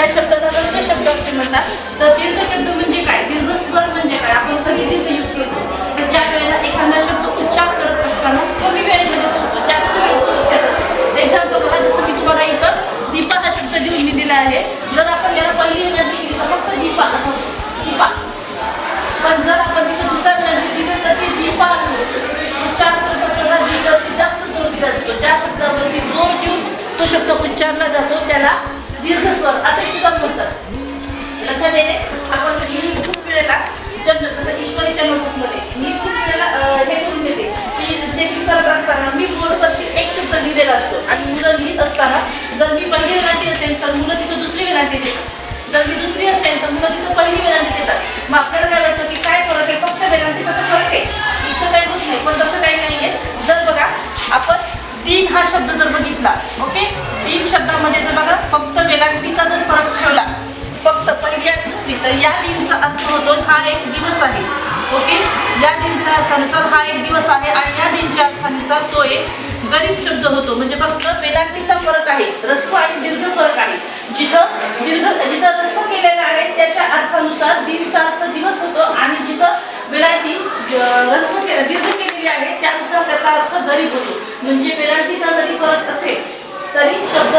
त्या शब्दाला दीर्घ शब्द असे म्हणतात. तर दीर्घ शब्द म्हणजे काय, दीर्घ स्वर म्हणजे काय, आपण कधी दीर्घ यूज करतो तर ज्या वेळेला एखादा शब्द उच्चार करत असताना कमी वेळेमध्ये होतो, जास्त वेळ उच्चार करतो. एक्झाम्पल बघा, जसं मी तुम्हाला इथं दीपा हा शब्द देऊन मी दिला आहे. जर आपण याला पहिली विनंती केली तर फक्त दीपा असं होतं, दीपा. पण जर आपण तिथं दुसरा विनंती दिली तर ती दीपा उच्चार करत असताना दीर्घ जास्त जोर दिला जातो. ज्या शब्दावरती जोर देऊन तो शब्द उच्चारला जातो त्याला दीर्घ स्वर असे सुद्धा म्हणतात. लक्षात येणे, आपण खूप वेळेला जसं ईश्वरी जन्मभूमीमध्ये मी खूप वेळेला हे करून घेते की चेकिंग करत असताना मी बोर्डवरती एक शब्द लिहिलेला असतो आणि मुलं लिहित असताना जर मी पहिली विनंती असेल तर मुलं तिथं दुसरी विनंती देतात, जर मी दुसरी असेल तर मुलं तिथं पहिली विनंती देतात. मग आपल्याला काय वाटतं की काय फरक आहे, फक्त विनंतीचा तर फरक आहे, इथं काही होत नाही. पण तसं काही नाही आहे. जर बघा आपण तीन हा शब्द जर बघितला, ओके, तीन शब्दामध्ये जर बघा फक्त वेलांटीचा जर फरक ठेवला, फक्त पहिली आणि दुसरी, तर या तीनचा अर्थ होतो हा एक दिवस आहे. ओके, या तीनच्या अर्थानुसार हा एक दिवस आहे आणि या तीनच्या अर्थानुसार तो एक गरीब शब्द होतो. म्हणजे फक्त वेलांटीचा फरक आहे, रस्व आणि दीर्घ फरक आहे. जिथं रस्व केलेला आहे त्याच्या अर्थानुसार दिनचा अर्थ दिवस होतो आणि जिथं वेलांटी रस्व दीर्घ केलेली आहे त्यानुसार त्याचा अर्थ गरीब होतो. म्हणजे वेलांटीचा जरी फरक असेल तरी शब्द